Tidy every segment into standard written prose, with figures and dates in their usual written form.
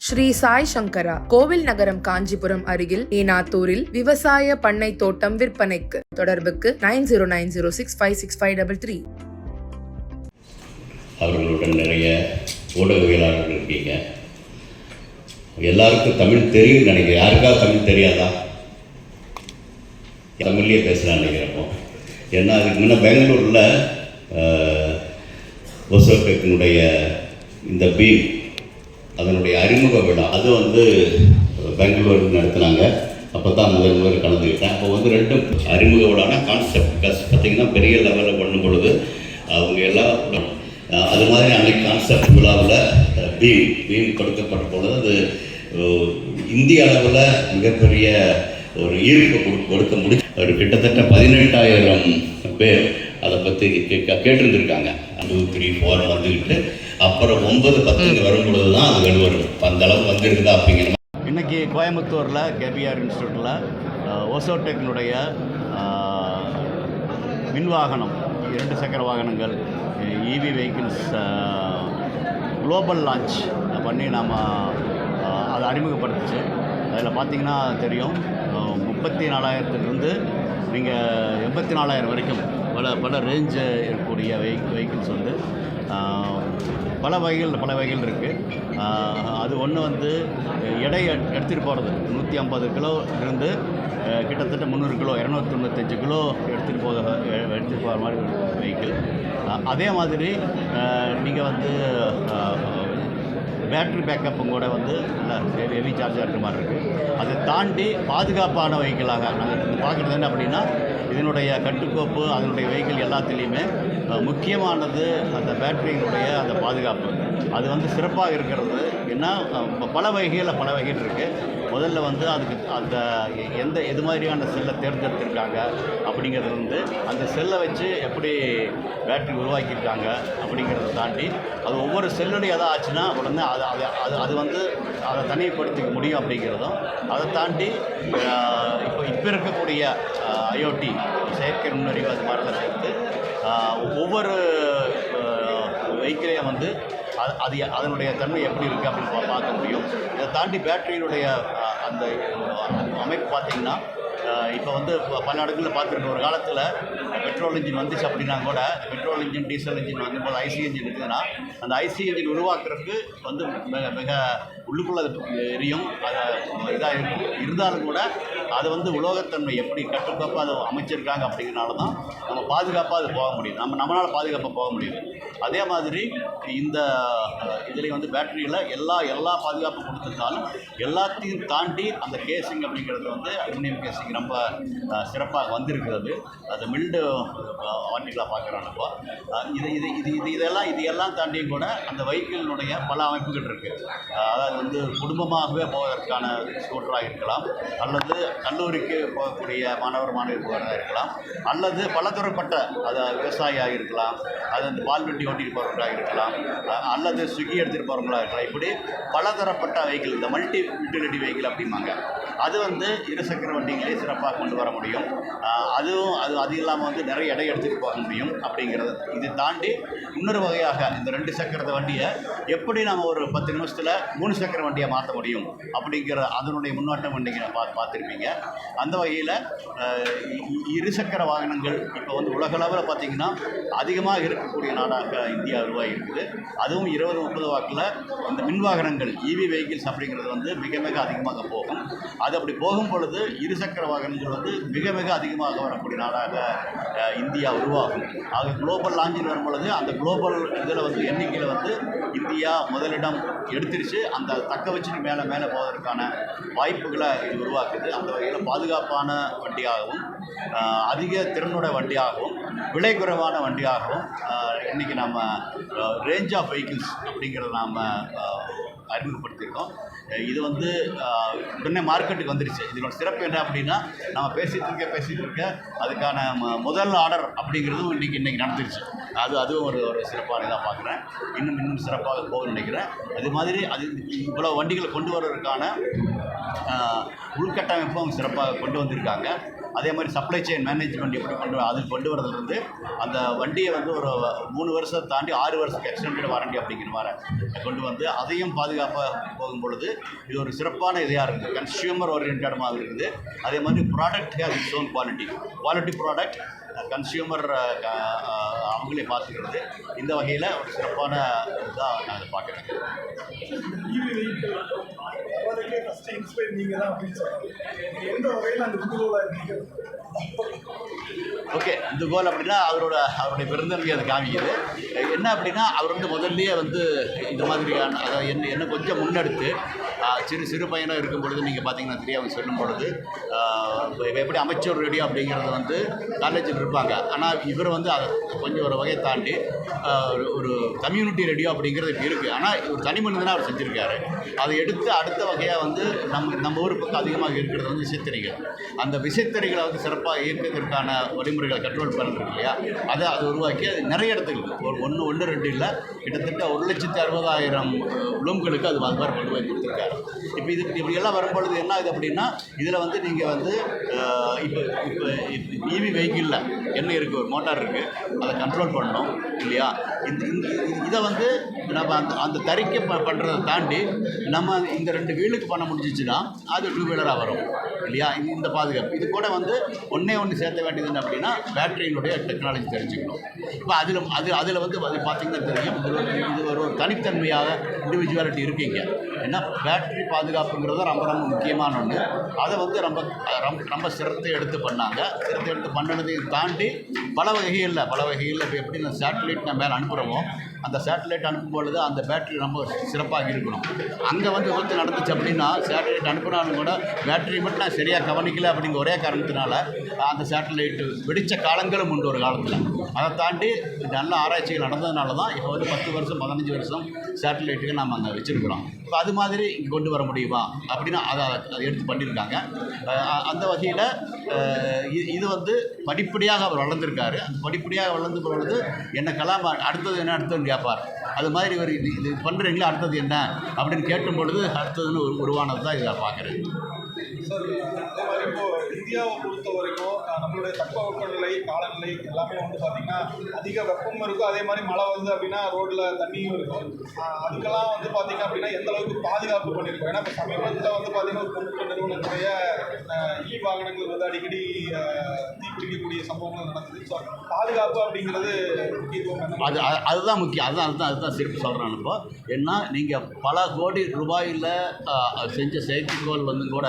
ஸ்ரீ சாய் சங்கரா கோவில் நகரம் காஞ்சிபுரம் அருகில் ஏனாத்தூரில் விவசாய பண்ணை தோட்டம் விற்பனைக்கு. தொடர்புக்கு 9090656533. அவர்களுடன் நிறைய ஊடகவியலாளர்கள் இருக்கீங்க. எல்லாருக்கும் தமிழ் தெரியும் நினைக்கிறேன். யாருக்காவது தமிழ் தெரியாதா? தமிழ்லேயே பேசலாம் நினைக்கிறப்போ. ஏன்னா அதுக்கு முன்னே பெங்களூரில் ஒசோடெக்கினுடைய இந்த பீம் அதனுடைய அறிமுக விழா அது பெங்களூர் நடத்துனாங்க. அப்போ தான் முதல் கலந்துக்கிட்டேன். அப்போ ரெண்டும் அறிமுக விழானா கான்செப்ட் பார்த்திங்கன்னா பெரிய லெவலில் பண்ணும் பொழுது அவங்க எல்லாம் அது மாதிரி அன்றைக்கு கான்செப்ட் விழாவில் பீம் கொடுக்கப்பட்ட பொழுது அது இந்திய அளவில் மிகப்பெரிய ஒரு ஈர்ப்பு கொடுக்க முடியும். ஒரு கிட்டத்தட்ட 18,000 பேர் அதை பற்றி கேட்டிருந்துருக்காங்க. 2, 3, 4 வந்துக்கிட்டு அப்புறம் 9, 10 வரும்பொழுது தான் அது வெளிவரும். அந்த அளவுக்கு வந்துருக்குதா அப்படிங்கிற. இன்றைக்கி கோயம்புத்தூரில் கேபிஆர் இன்ஸ்டியூட்டில் ஒசோடெக்கினுடைய மின்வாகனம் 2 சக்கர வாகனங்கள் இவி வெஹிக்கிள்ஸ் குளோபல் லான்ச் பண்ணி நாம் அதை அறிமுகப்படுத்துச்சு. அதில் பார்த்திங்கன்னா தெரியும் 34,000 நீங்கள் 84,000 வரைக்கும் பல ரேஞ்சு இருக்கக்கூடிய வெஹிக்கிள்ஸ் பல வகைகள் இருக்குது. அது ஒன்று எடை எடுத்துகிட்டு போகிறது 150 கிலோ இருந்து கிட்டத்தட்ட 300 கிலோ 295 கிலோ எடுத்துகிட்டு போகிற மாதிரி வெஹிக்கிள். அதே மாதிரி நீங்கள் பேட்ரி பேக்கப்பும் கூட ஹெவி சார்ஜாக இருக்கிற மாதிரி இருக்குது. அதை தாண்டி பாதுகாப்பான வெஹிக்கிளாக நாங்கள் பார்க்குறது என்ன அப்படின்னா, இதனுடைய கட்டுக்கோப்பு அதனுடைய வெஹிக்கிள் எல்லாத்துலேயுமே முக்கியமானது அந்த பேட்டரியினுடைய அந்த பாதுகாப்பு. அது சிறப்பாக இருக்கிறது. ஏன்னா பல வகைகள் இருக்குது. முதல்ல அதுக்கு அந்த எது மாதிரியான செல்லை தேர்ந்தெடுத்திருக்காங்க அப்படிங்கிறது அந்த செல்லை வச்சு எப்படி பேட்டரி உருவாக்கியிருக்காங்க அப்படிங்கிறத தாண்டி அது ஒவ்வொரு செல்லுடைய எதாவது ஆச்சுன்னா உடனே அதை தனிமைப்படுத்திக்க முடியும் அப்படிங்கிறதும், அதை தாண்டி இப்போ இருக்கக்கூடிய ஐஓடி செயற்கை நுண்ணறிவு அது மாதிரிலாம் சேர்த்து ஒவ்வொரு வெஹிக்கிளையும் அதனுடைய தன்மை எப்படி இருக்குது அப்படின்னு பார்க்க முடியும். இதை தாண்டி பேட்டரியினுடைய அந்த அமைப்பு பார்த்திங்கன்னா இப்போ பல இடங்களில் பார்த்துருக்க. ஒரு காலத்தில் பெட்ரோல் இன்ஜின் வந்துச்சு அப்படின்னா கூட பெட்ரோல் இன்ஜின் டீசல் இன்ஜின் வரும்போது ஐசி இன்ஜின் இருக்குதுன்னா அந்த ஐசி இன்ஜின் உருவாக்குறதுக்கு மிக உள்ளுக்குள்ளே எரியும். அதை இதாக இருக்கும். இருந்தாலும் கூட அது உலோகத்தன்மை எப்படி கட்டுக்கோப்பாக அதை அமைச்சிருக்காங்க அப்படிங்கிறனால தான் நம்ம பாதுகாப்பாக அது போக முடியும். நம்மளால் பாதுகாப்பாக போக முடியுது. அதே மாதிரி இந்த இதுலேயும் பேட்டரியில் எல்லா பாதுகாப்பு கொடுத்துருந்தாலும் எல்லாத்தையும் தாண்டி அந்த கேசிங் அப்படிங்கிறது அலுமினியம் கேசிங் ரொம்ப சிறப்பாக வந்திருக்கிறது. அது மில்டு ஆர்டிகலாக பார்க்குறாங்கப்போ இதெல்லாம் தாண்டியும் கூட அந்த வெஹிக்கிளினுடைய பல அமைப்புகள் இருக்குது. அதாவது குடும்பமாகவே போவதற்கான ஸ்கூட்டராக இருக்கலாம், அல்லது கல்லூரிக்கு போகக்கூடிய மாணவி போகிறதா இருக்கலாம், அல்லது பலதரப்பட்ட விவசாயியாக இருக்கலாம், அது பால் வண்டி ஓட்டிட்டு போகிறவங்களாக இருக்கலாம், அல்லது ஸ்விக்கி எடுத்துகிட்டு போகிறவங்களாக இருக்கலாம். இப்படி பலதரப்பட்ட வெஹிக்கிள், இந்த மல்டி யூட்டிலிட்டி வெஹிக்கிள் அப்படிம்பாங்க. அது இருசக்கர வண்டிகளே சிறப்பாக கொண்டு வர முடியும். அது இல்லாமல் நிறைய எடை எடுத்துகிட்டு போக முடியும் அப்படிங்கிறது. இதை தாண்டி இன்னொரு வகையாக இந்த 2 சக்கர வண்டியை எப்படி நம்ம ஒரு 10 நிமிஷத்தில் 3 சக்கர வண்டியை மாற்ற முடியும் அப்படிங்கிற அதனுடைய முன்னோட்டம் நீங்கள் பார்த்துருப்பீங்க. அந்த வகையில் இருசக்கர வாகனங்கள் இப்போ உலகளவில் பார்த்திங்கன்னா அதிகமாக இருக்கக்கூடிய நாடாக இந்தியா உருவாகி இருக்குது. அதுவும் 20-30 வாக்கில் இந்த மின் வாகனங்கள் இவி வெஹிக்கிள்ஸ் அப்படிங்கிறது மிக மிக அதிகமாக போகும். அது அப்படி போகும் பொழுது இருசக்கர வாகனங்கள் மிக மிக அதிகமாக வரக்கூடிய நாடாக இந்தியா உருவாகும். ஆக குளோபல் லான்ச்சில் வரும் பொழுது அந்த குளோபல் இதில் எண்ணிக்கையில் இந்தியா முதலிடம் எடுத்துருச்சு. அந்த தக்க வச்சுட்டு மேலே போவதற்கான வாய்ப்புகளை இது உருவாக்குது. அந்த வகையில் பாதுகாப்பான வண்டியாகவும் அதிக திறனுடைய வண்டியாகவும் விலை குறைவான வண்டியாகவும் இன்றைக்கி நாம் ரேஞ்ச் ஆஃப் வெஹிக்கிள்ஸ் அப்படிங்கிறத நாம் அறிமுகப்படுத்தியிருக்கோம். இது உடனே மார்க்கெட்டுக்கு வந்துருச்சு. இதனோட சிறப்பு என்ன அப்படின்னா, நம்ம பேசிகிட்டு இருக்க அதுக்கான முதல் ஆர்டர் அப்படிங்கிறதும் இன்றைக்கி நடந்துருச்சு. அதுவும் ஒரு சிறப்பான இதாக பார்க்குறேன். இன்னும் சிறப்பாக போகும்னு நினைக்கிறேன். அது மாதிரி இவ்வளோ வண்டிகளை கொண்டு வர்றதுக்கான உள்கட்டமைப்பும் சிறப்பாக கொண்டு வந்திருக்காங்க. அதே மாதிரி சப்ளை செயின் மேனேஜ்மெண்ட் எப்படி கொண்டு வரதுலேருந்து அந்த வண்டியை வந்து ஒரு 3 வருஷத்தை தாண்டி 6 வருஷத்துக்கு எக்ஸ்டெண்டட் வாரண்டி அப்படிங்கிற மாதிரி கொண்டு வந்து அதையும் பாதுகாப்பாக போகும் பொழுது இது ஒரு சிறப்பான இதாக இருக்குது. கன்சியூமர் ஓரியன்டாக இருக்குது. அதே மாதிரி product has its own quality product consumer அவங்களே பார்த்துக்கிறது. இந்த வகையில் ஒரு சிறப்பான இதாக நான் அதை பார்க்குறேன். ஓகே, இந்த கோல் அப்படின்னா அவருடைய பெருந்தன்மை அதை காமிக்குது. என்ன அப்படின்னா அவர் வந்து முதல்லயே வந்து இந்த மாதிரியான அதாவது என்ன கொஞ்சம் முன்னெடுத்து சிறு பையனாக இருக்கும் பொழுது நீங்கள் பார்த்தீங்கன்னா தெரியாமல் சொல்லும் பொழுது எப்படி அமைச்சர் ரேடியோ அப்படிங்கிறது வந்து காலேஜில் இருப்பாங்க. ஆனால் இவர் வந்து அதை கொஞ்சம் ஒரு வகையை தாண்டி ஒரு கம்யூனிட்டி ரேடியோ அப்படிங்கிறது இப்போ இருக்குது. ஆனால் ஒரு தனி மனிதனாக அவர் செஞ்சுருக்காரு. அதை எடுத்து அடுத்த வகையாக வந்து நம்ம ஊர் பக்கம் அதிகமாக இருக்கிறது வந்து விசைத்தறிகள். அந்த விசைத்தறிகளை வந்து சிறப்பாக இயக்கிறதுக்கான வழிமுறைகளை கண்ட்ரோல் பண்ணுறது இல்லையா, அதை உருவாக்கி அது நிறைய இடத்துக்கு ஒன்று 2 இல்லை, கிட்டத்தட்ட 1,60,000 உலம்களுக்கு அது மாதிரி கொண்டு போய் கொடுத்துருக்காரு. இப்போ இப்படியெல்லாம் வரும்பொழுது என்ன ஆகுது அப்படின்னா இதில் வந்து நீங்கள் வந்து இப்போ இவி வெஹிக்கிளில் என்ன இருக்குது, ஒரு மோட்டார் இருக்குது, அதை கண்ட்ரோல் பண்ணணும் இல்லையா. இதை வந்து நம்ம அந்த தறிக்கை பண்ணுறதை தாண்டி நம்ம இந்த 2 வீலுக்கு பண்ண முடிஞ்சிச்சுன்னா அது 2 வீலராக வரும் இல்லையா. இந்த பாதுகாப்பு இது கூட வந்து ஒன்று சேர்த்த வேண்டியது என்ன அப்படின்னா பேட்டரியினுடைய டெக்னாலஜி தெரிஞ்சுக்கணும். இப்போ அதில் வந்து பார்த்தீங்கன்னா தெரியும் இது ஒரு தனித்தன்மையாக இண்டிவிஜுவாலிட்டி இருக்கீங்க. ஏன்னா பேட்டரி பாதுகாப்புங்கிறது ரொம்ப முக்கியமான ஒன்று. அதை வந்து ரொம்ப சிரத்தை எடுத்து பண்ணாங்க. சிரத்தை எடுத்து பண்ணதையும் தாண்டி பல வகைகளில் இப்போ எப்படி இந்த சேட்டலைட் நம்ம மேலே அனுப்புகிறோமோ அந்த சேட்டலைட் அனுப்பும்பொழுது அந்த பேட்டரி ரொம்ப சிறப்பாக இருக்கணும். அங்கே வந்து விபத்து நடந்துச்சு அப்படின்னா சேட்டலைட் அனுப்புனாலும் கூட பேட்டரி மட்டும் நான் சரியாக கவனிக்கலை அப்படிங்கிற ஒரே காரணத்தினால அந்த சேட்டலைட்டு வெடித்த காலங்களும் உண்டு ஒரு காலத்தில். அதை தாண்டி நல்ல ஆராய்ச்சிகள் நடந்ததுனால தான் இப்போ வந்து 10 வருஷம் 15 வருஷம் சேட்டலைட்டுக்கு நம்ம அங்கே வச்சுருக்கிறோம். இப்போ அது மாதிரி இங்கே கொண்டு வர முடியுமா அப்படின்னா அதை எடுத்து பண்ணியிருக்காங்க. அந்த வகையில் இது வந்து படிப்படியாக அவர் வளர்ந்துருக்காரு. அந்த படிப்படியாக வளர்ந்து பொழுது என்ன கலாம் அடுத்தது கேட்பார். அது மாதிரி இவர் இது பண்ணுறீங்களா, அடுத்தது என்ன அப்படின்னு கேட்கும் பொழுது அடுத்ததுன்னு உருவானது தான் இதை பார்க்குறேன். சார், அதே மாதிரி இப்போது இந்தியாவை பொறுத்த வரைக்கும் நம்மளுடைய தட்பவெப்பநிலை காலநிலை எல்லாமே வந்து பார்த்திங்கன்னா அதிக வெப்பமும் இருக்கும், அதே மாதிரி மழை வந்து அப்படின்னா ரோட்டில் தண்ணியும் இருக்கும். அதுக்கெல்லாம் வந்து பார்த்திங்க அப்படின்னா எந்த அளவுக்கு பாதுகாப்பு பண்ணியிருக்கோம். ஏன்னா இப்போ சமீபத்தில் வந்து பார்த்திங்கன்னா ஒரு பொருட்கள் நிறுவனத்துடைய வாகனங்கள் வந்து அடிக்கடி தீப்பிடிக்கக்கூடிய சம்பவங்கள் நடக்குது. ஸோ பாதுகாப்பு அப்படிங்கிறது முக்கியத்துவம் அதுதான் முக்கியம். அதுதான் சிறப்பு சொல்கிறேன். இப்போ ஏன்னா நீங்கள் பல கோடி ரூபாயில் செஞ்ச செயற்கைக்கோள் வந்து கூட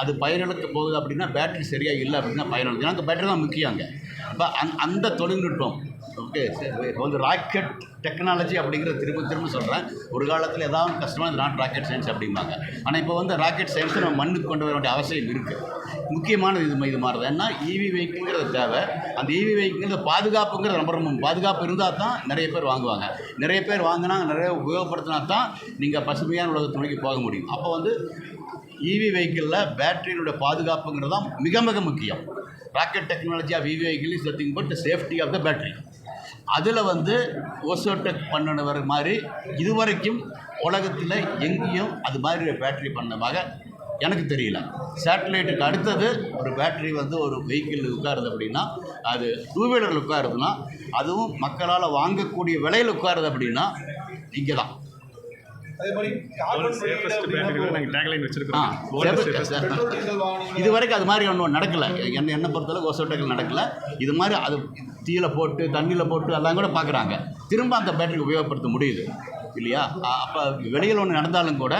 அது பயனிழக்க போகுது அப்படின்னா பேட்டரி சரியாக இல்லை அப்படின்னா பயனிழக்கு. ஏன்னா அந்த பேட்டரி தான் முக்கியம் அங்கே. இப்போ அந்த தொழில்நுட்பம் ஓகே இப்போ வந்து ராக்கெட் டெக்னாலஜி அப்படிங்கிறத திரும்ப சொல்கிறேன். ஒரு காலத்தில் ஏதாவது கஷ்டமாக இது நாட் ராக்கெட் சயின்ஸ் அப்படிம்பாங்க. ஆனால் இப்போ வந்து ராக்கெட் சயின்ஸை நம்ம மண்ணுக்கு கொண்டு வர வேண்டிய அவசியம் இருக்குது. முக்கியமானது இது மாதிரி தான். ஏன்னா இவி வெஹிக்கிள்ங்கிறது தேவை. அந்த இவி வெஹிக்கிள்ங்கிற பாதுகாப்புங்கிறது ரொம்ப பாதுகாப்பு இருந்தால் தான் நிறைய பேர் வாங்குவாங்க. நிறைய பேர் வாங்கினா நிறைய உபயோகப்படுத்தினா தான் நீங்கள் பசுமையான உலகத்தை நோக்கி போக முடியும். அப்போ வந்து இவி வெஹிக்கிளில் பேட்டரியினுடைய பாதுகாப்புங்கிறது தான் மிக முக்கியம். Rocket technology of EV vehicle is nothing but safety of the battery. அதில் வந்து ஓசோடெக் பண்ணினவர் மாதிரி இதுவரைக்கும் உலகத்தில் எங்கேயும் அது மாதிரி பேட்டரி பண்ணமாக எனக்கு தெரியல. சேட்டலைட்டுக்கு அடுத்தது ஒரு பேட்டரி வந்து ஒரு வெஹிக்கிள் உட்காருது அப்படின்னா அது 2 வீலரில் உட்காருதுன்னா அதுவும் மக்களால் வாங்கக்கூடிய விலையில் உட்காருது அப்படின்னா இங்கே தான். இது வரைக்கும் அது மாதிரி ஒன்றும் நடக்கலை. என்னை பொறுத்தளவு ஓசோடெக்கில் நடக்கலை. இது மாதிரி அது தீயில போட்டு தண்ணியில் போட்டு எல்லாம் கூட பார்க்குறாங்க. திரும்ப அந்த பேட்டரி உபயோகப்படுத்த முடியுது இல்லையா. அப்போ வெளியில் ஒன்று நடந்தாலும் கூட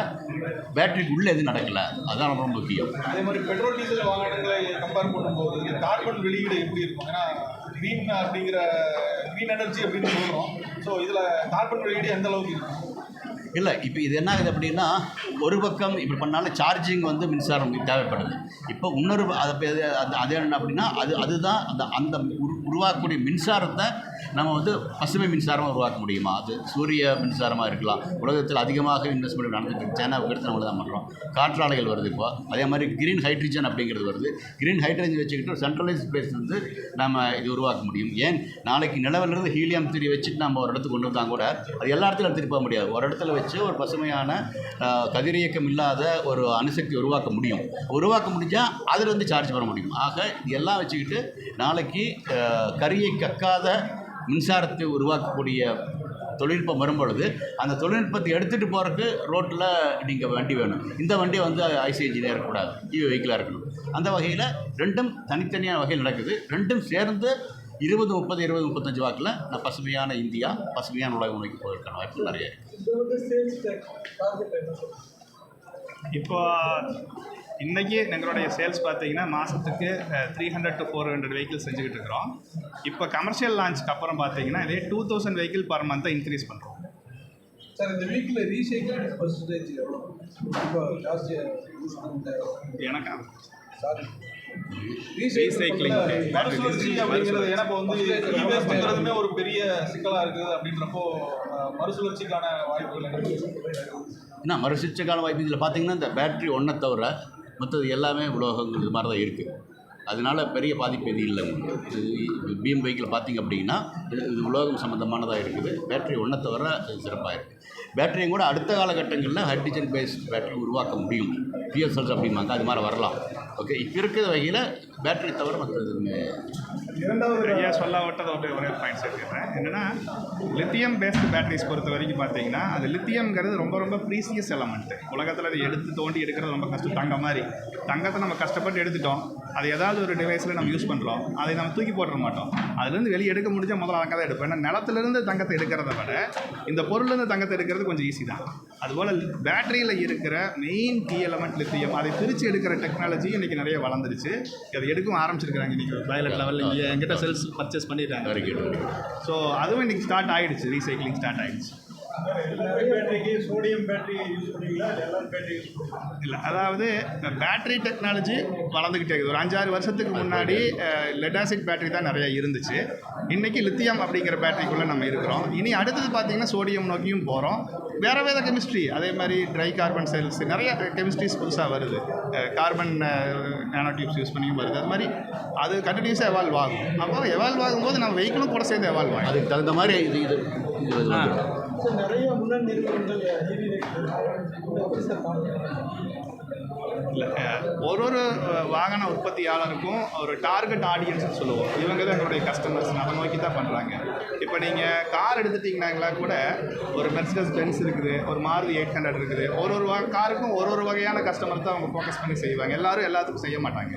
பேட்டரிக்கு உள்ளே எதுவும் நடக்கலை. அதுதான் ரொம்ப முக்கியம். அதே மாதிரி பெட்ரோல் டீசல் வாகனங்களை கம்பேர் பண்ணும்போது கார்பன் வெளியீடு எப்படி இருக்கும்? ஏன்னா க்ரீன் எனர்ஜி அப்படின்னு சொல்கிறோம். ஸோ இதில் கார்பன் வெளியீடு எந்த அளவுக்கு இருக்கும்? இல்லை, இப்போ இது என்ன ஆகுது அப்படின்னா ஒரு பக்கம் இப்படி பண்ணாலும் சார்ஜிங் வந்து மின்சாரம் தேவைப்படுது. இப்போ இன்னொரு அது என்ன அப்படின்னா அதுதான் அந்த உருவாக்கக்கூடிய மின்சாரத்தை நம்ம வந்து பசுமை மின்சாரமாக உருவாக்க முடியுமா? அது சூரிய மின்சாரமாக இருக்கலாம். உலகத்தில் அதிகமாக இன்வெஸ்ட்மெண்ட் நடந்துட்டு இருக்கு. சைனாவுக்கு எடுத்து நம்மள தான் பண்ணுறோம். காற்றாலைகள் வருது இப்போ. அதே மாதிரி க்ரீன் ஹைட்ரஜன் அப்படிங்கிறது வருது. க்ரீன் ஹைட்ரஜன் வச்சுக்கிட்டு சென்ட்ரலைஸ் பிளேஸ் வந்து நம்ம இது உருவாக்க முடியும். ஏன் நாளைக்கு நிலவிலிருந்து ஹீலியம் 3 வச்சுட்டு நம்ம ஒரு இடத்துக்கு கொண்டு வந்தால் கூட அது எல்லா இடத்துலையும் எடுத்துகிட்டு போக முடியாது. ஒரு இடத்துல வச்சு ஒரு பசுமையான கதிரியக்கம் இல்லாத ஒரு அணுசக்தி உருவாக்க முடியும். உருவாக்க முடிஞ்சால் அதில் வந்து சார்ஜ் பண்ண முடியும். ஆக இதெல்லாம் வச்சுக்கிட்டு நாளைக்கு கரியை கக்காத மின்சாரத்தை உருவாக்கக்கூடிய தொழில்நுட்பம் வரும்பொழுது அந்த தொழில்நுட்பத்தை எடுத்துகிட்டு போகிறதுக்கு ரோட்டில் நீங்கள் வண்டி வேணும். இந்த வண்டியை வந்து ஐசி இன்ஜினியர் இருக்கக்கூடாது, இவி வெஹிக்கிளாக இருக்கணும். அந்த வகையில் ரெண்டும் தனித்தனியான வகையில் நடக்குது. ரெண்டும் சேர்ந்து 2030 2035 வாக்கில் நான் பசுமையான இந்தியா, பசுமையான உலகம் நோக்கி போயிருக்கான வாய்ப்பு நிறைய இருக்குது. இப்போ இன்றைக்கி எங்களுடைய சேல்ஸ் பார்த்தீங்கன்னா மாதத்துக்கு 300 to 400 வெஹிக்கிள் செஞ்சுக்கிட்டு இருக்கிறோம். இப்போ கமர்ஷியல் லான்ச்சுக்கு அப்புறம் பார்த்தீங்கன்னா இதே 2000 வெஹிக்கிள் பர் மந்த்தை இன்க்ரீஸ் பண்ணுறோம். சார் இந்த வீக்கில் ரீசைக்கிள் பர்சன்டேஜ் எவ்வளோ இப்போ ஜாஸ்தியாக எனக்கு சாரி ரீசைக்ளிங் மறுசுழற்சி அப்படிங்கிறது ஏன்னா இப்போ வந்து இவேஸ்ட்ங்கிறதுமே ஒரு பெரிய சிக்கலாக இருக்குது. அப்படின்றப்போ மறுசுழற்சிக்கான வாய்ப்புகள் ஏன்னா மறுசுழற்சிக்கான வாய்ப்பு இதில் பார்த்தீங்கன்னா இந்த பேட்ரி ஒன்றை தவிர மற்றது எல்லாமே உலோகங்கள் இது மாதிரி தான் இருக்குது. அதனால பெரிய பாதிப்பு எதுவும் இல்லை. உங்களுக்கு பிஎம் வெஹிக்கிள் பார்த்திங்க அப்படின்னா இது உலோகம் சம்மந்தமானதாக இருக்குது. பேட்ரி ஒன்றை தவிர இது சிறப்பாக இருக்குது. பேட்டரியும் கூட அடுத்த காலகட்டங்களில் ஹைட்ரஜன் பேஸ்ட் பேட்டரி உருவாக்க முடியும். ஃபியூல் செல்ஸ் அப்படிம்பாங்க, அது மாதிரி வரலாம். ஓகே, இப்போ இருக்கிற வகையில் பேட்டரி தவிர மற்றது எதுவுமே. ஐயா சொல்ல விட்டதை ஒரே பாயிண்ட் சொல்லிடுறேன். என்னென்னா லித்தியம் பேஸ்டு பேட்டரிஸ் பொறுத்த வரைக்கும் பார்த்தீங்கன்னா அது லித்தியம்ங்கிறது ரொம்ப ரொம்ப ப்ரீசியஸ் எலமெண்ட்டு. உலகத்தில் அதை எடுத்து தோண்டி எடுக்கிறது ரொம்ப கஷ்டம். தங்கம் மாதிரி தங்கத்தை நம்ம கஷ்டப்பட்டு எடுத்துட்டோம், அது ஏதாவது ஒரு டிவைஸில் நம்ம யூஸ் பண்ணுறோம், அதை நம்ம தூக்கி போட்டுற மாட்டோம். அதுலேருந்து வெளியே எடுக்க முடிஞ்சால் முதல்ல அங்கே தான் எடுப்போம். ஏன்னா நிலத்துலேருந்து தங்கத்தை எடுக்கிறத விட இந்த பொருள்லேருந்து தங்கத்தை எடுக்கிறது கொஞ்சம் ஈஸி தான். அதுபோல் பேட்டரியில் இருக்கிற மெயின் கீ எலமெண்ட் லித்தியம், அதை பிரித்து எடுக்கிற டெக்னாலஜி இன்றைக்கி நிறைய வளர்ந்துருச்சு. அதை எடுக்கவும் ஆரம்பிச்சிருக்கிறாங்க. இன்றைக்கி பைலட் லெவலில் இங்கே எங்கிட்ட செல்ஸ் பர்ச்சேஸ் பண்ணிட்டாங்க. ஸோ அதுவும் இன்றைக்கி ஸ்டார்ட் ஆகிடுச்சு, ரீசைக்ளிங் ஸ்டார்ட் ஆகிடுச்சு. பேட்டரிக்கு சோடியம் பேட்டரி யூஸ் பண்ணுவீங்களா எல்லா பேட்டரி யூஸ் பண்ணுவீங்களா? இல்லை, அதாவது பேட்டரி டெக்னாலஜி வளர்ந்துக்கிட்டே இருக்குது. ஒரு 5-6 வருஷத்துக்கு முன்னாடி லெட் ஆசிட் பேட்டரி தான் நிறையா இருந்துச்சு. இன்றைக்கி லித்தியம் அப்படிங்கிற பேட்டரிக்குள்ளே நம்ம இருக்கிறோம். இனி அடுத்தது பார்த்திங்கன்னா சோடியம் நோக்கியும் போகிறோம். வேறு வேறு கெமிஸ்ட்ரி, அதே மாதிரி ட்ரை கார்பன் செல்ஸ், நிறைய கெமிஸ்ட்ரிஸ் புதுசாக வருது. கார்பன் நானோ டியூப்ஸ் யூஸ் பண்ணியும் வருது. அது மாதிரி அது கண்டினியூஸாக எவால்வ் ஆகும். அப்போ எவால்வ் ஆகும்போது நம்ம வெஹிக்கிளும் கூட சேர்ந்து எவால்வ் ஆகும். அதுக்கு தகுந்த மாதிரி இது நிறைய முன்னணி நிறுவனங்கள் இல்லை, ஒரு வாகன உற்பத்தியாளருக்கும் ஒரு டார்கெட் ஆடியன்ஸ்னு சொல்லுவோம். இவங்க தான் என்னுடைய கஸ்டமர்ஸ், அதை நோக்கி தான் பண்ணுறாங்க. இப்போ நீங்கள் கார் எடுத்துட்டிங்கனாங்களா கூட ஒரு மெர்சிடஸ் பென்ஸ் இருக்குது, ஒரு மாருதி 800 இருக்குது. ஒரு காருக்கும் ஒரு வகையான கஸ்டமர் தான் அவங்க ஃபோக்கஸ் பண்ணி செய்வாங்க. எல்லோரும் எல்லாத்துக்கும் செய்ய மாட்டாங்க.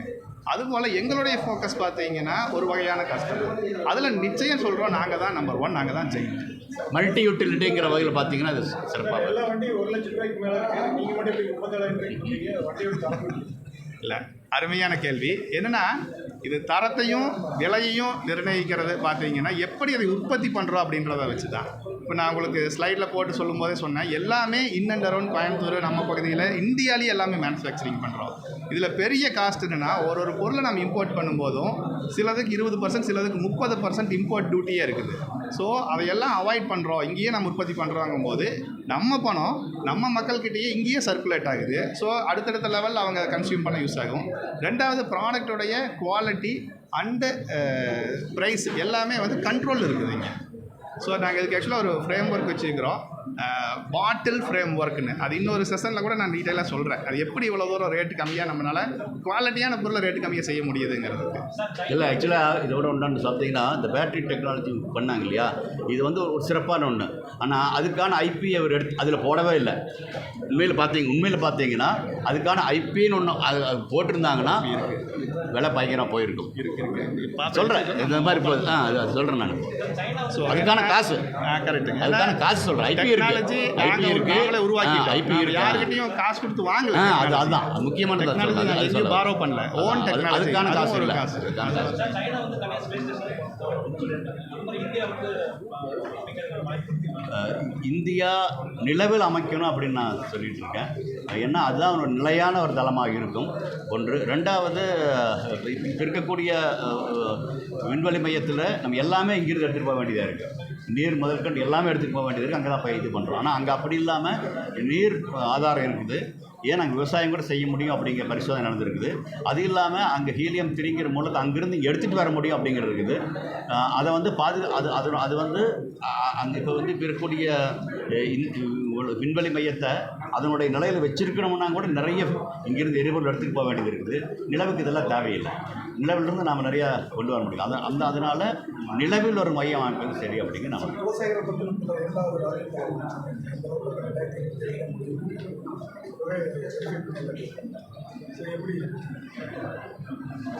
அதுபோல் எங்களுடைய ஃபோக்கஸ் பார்த்தீங்கன்னா ஒரு வகையான கஸ்டமர். அதில் நிச்சயம் சொல்கிறோம், நாங்கள் தான் நம்பர் 1, நாங்கள் தான் ஜெயிக்கும். மல்டி யூட்டிலிட்டிங்கிற வகையில் பார்த்தீங்கன்னா அது சிறப்பாக. எல்லா வண்டியும் 1 லட்சம் ரூபாய்க்கு மேலே இருக்குது. நீங்கள் மட்டும் 37,000 ரூபாய்க்கு வண்டியோட இல்லை, அருமையான கேள்வி. என்னென்னா இது தரத்தையும் விலையையும் நிர்ணயிக்கிறது பார்த்தீங்கன்னா எப்படி அதை உற்பத்தி பண்ணுறோம் அப்படின்றத வச்சு தான். இப்போ நான் உங்களுக்கு ஸ்லைடில் போட்டு சொல்லும் போதே சொன்னேன், எல்லாமே இன் அண்ட் அரௌண்ட் கோயம்புத்தூர் நம்ம பகுதியில் இந்தியாவிலேயே எல்லாமே மேனுஃபேக்சரிங் பண்ணுறோம். இதில் பெரிய காஸ்ட் என்னென்னா ஒரு பொருளை நம்ம இம்போர்ட் பண்ணும்போதும் சிலதுக்கு 20%, சிலதுக்கு 30% இம்போர்ட் டியூட்டியே இருக்குது. ஸோ அதையெல்லாம் அவாய்ட் பண்ணுறோம். இங்கேயே நம்ம உற்பத்தி பண்ணுறாங்கும் போது நம்ம பணம் நம்ம மக்கள்கிட்டயே இங்கேயே சர்க்குலேட் ஆகுது. ஸோ அடுத்தடுத்த லெவலில் அவங்க கன்சியூம் பண்ண யூஸ் ஆகும். ரெண்டாவது, ப்ராடக்டோடைய குவாலிட்டி அண்டு ப்ரைஸ் எல்லாமே வந்து கண்ட்ரோல் இருக்குது இங்கே. ஸோ நாங்கள் இதுக்கு ஆக்சுவலாக ஒரு ஃப்ரேம் ஒர்க் வச்சுருக்கிறோம், பாட்டில் ஃப்ரேம் ஒர்க்குன்னு. அது இன்னொரு செஷனில் கூட நான் டீட்டெயிலாக சொல்கிறேன். அது எப்படி இவ்வளோ தூரம் ரேட்டு கம்மியாக நம்மளால் குவாலிட்டியான பொருளை ரேட்டு கம்மியாக செய்ய முடியுதுங்கிறதுக்கு. இல்லை, ஆக்சுவலாக இதோட ஒன்றான்னு பார்த்தீங்கன்னா இந்த பேட்டரி டெக்னாலஜி பண்ணாங்க இல்லையா, இது வந்து ஒரு சிறப்பான ஒன்று. ஆனால் அதுக்கான ஐபி அவர் அதில் போடவே இல்லை. உண்மையில் பார்த்தீங்கன்னா அதுக்கான ஐபின்னு ஒன்று அது போட்டிருந்தாங்கன்னா விலை பயங்கரமாக போயிருக்கும். சொல்கிறேன் இந்த மாதிரி அது சொல்கிறேன் நான். ஸோ அதுக்கான காசு கரெக்டுங்க, அதுக்கான காசு சொல்கிறேன். ஐபி டெக்னாலஜி நாங்களே உருவாக்கிட்டோம். IP இருக்கு. யாருக்கிட்டையும் காசு கொடுத்து வாங்கல. அதுதான் முக்கியமான டெக்னாலஜி பாரோ பண்ணல. Own technology. அதுக்கான காசு இல்லை. இந்தியா நிலவில் அமைக்கணும் அப்படின்னு நான் சொல்லிட்டு இருக்கேன். ஏன்னா அதுதான் ஒரு நிலையான ஒரு தளமாக இருக்கும். ஒன்று. ரெண்டாவது, இப்போ இருக்கக்கூடிய விண்வெளி மையத்தில் நம்ம எல்லாமே இங்கிருந்து எடுத்துகிட்டு போக வேண்டியதாக இருக்குது. நீர் முதற்கொண்டு எல்லாமே எடுத்துகிட்டு போக வேண்டியது இருக்குது. அங்கே தான் போய் இது பண்ணுறோம். ஆனால் அங்கே அப்படி இல்லாமல் நீர் ஆதாரம் இருக்குது. ஏன் அங்கே விவசாயம் கூட செய்ய முடியும் அப்படிங்கிற பரிசோதனை நடந்திருக்குது. அது இல்லாமல் அங்கே ஹீலியம் 3ங்கிற மூலத்தை அங்கேருந்து எடுத்துகிட்டு வர முடியும் அப்படிங்கிறது இருக்குது. அதை வந்து அது வந்து அங்கே இப்போ இருக்கக்கூடிய விண்வெளி மையத்தை அதனுடைய நிலையில் வச்சிருக்கணும்னா கூட நிறைய இங்கிருந்து எரிபொருள் எடுத்துகிட்டு போக வேண்டியது இருக்குது. நிலவுக்கு இதெல்லாம் தேவையில்லை. நிலவிலிருந்து நாம் நிறையா கொண்டு வர முடியும். அதனால் நிலவில் ஒரு மையம் அமைப்பது சரி அப்படிங்க நம்ம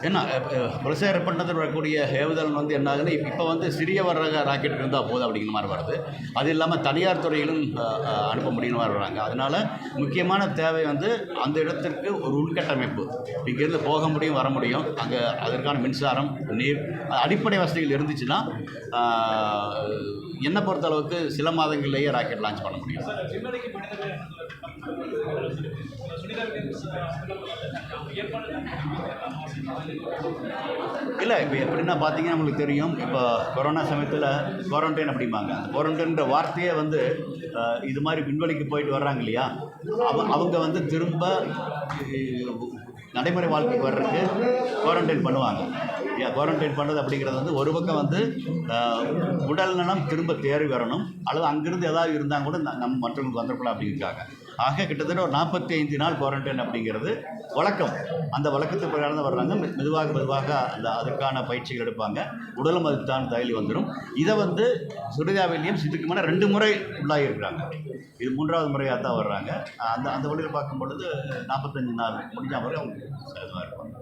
என்ன விவசாய பண்ணத்தில் வரக்கூடிய ஏவுதல் வந்து என்ன ஆகுதுன்னா இப்போ வந்து சிறிய வர்ற ராக்கெட் இருந்தால் போதும் அப்படிங்கிற மாதிரி வருது. அது இல்லாமல் தனியார் துறையிலும் அனுப்ப முடியும்னு வர்றாங்க. அதனால் முக்கியமான தேவை வந்து அந்த இடத்திற்கு ஒரு உள்கட்டமைப்பு. இங்கேருந்து போக முடியும், வர முடியும். அங்கே அதற்கான மின்சாரம், நீர், அடிப்படை வசதிகள் இருந்துச்சுன்னா என்னை பொறுத்தளவுக்கு சில மாதங்கள்லேயே ராக்கெட் லான்ச் பண்ண முடியும். இல்லை, இப்போ எப்படின்னா பார்த்தீங்கன்னா நம்மளுக்கு தெரியும், இப்போ கொரோனா சமயத்தில் குவாரண்டைன் அப்படிம்பாங்க. அந்த குவாரண்டைன்ற வார்த்தையே வந்து இது மாதிரி விண்வெளிக்கு போயிட்டு வர்றாங்க இல்லையா, அவங்க வந்து திரும்ப நடைமுறை வாழ்க்கைக்கு வர்றதுக்கு குவாரண்டைன் பண்ணுவாங்க. குவாரண்டைன் பண்ணுறது அப்படிங்கிறது வந்து ஒரு பக்கம் வந்து உடல் நலம் திரும்ப தேறி வரணும், அல்லது அங்கிருந்து ஏதாவது இருந்தால் கூட நம்ம மற்றவங்களுக்கு வந்துடக்கூடாது அப்படிங்கிறாங்க. ஆக கிட்டத்தட்ட ஒரு 45 நாள் குவாரண்டைன் அப்படிங்கிறது வழக்கம். அந்த வழக்கத்துக்கு பிரகாரம் தான் வர்றாங்க. மெதுவாக அதற்கான பயிற்சிகள் எடுப்பாங்க. உடலும் அதுதான் தயலி வந்துடும். இதை வந்து சுனிதா வில்லியம்ஸ் இதுக்கு மேலே 2 முறை உள்ளாகி இருக்கிறாங்க. இது 3வது முறையாக தான் வர்றாங்க. அந்த வழியில் பார்க்கும் பொழுது 45 நாள் முடிஞ்ச முறை அவங்க இருப்பாங்க.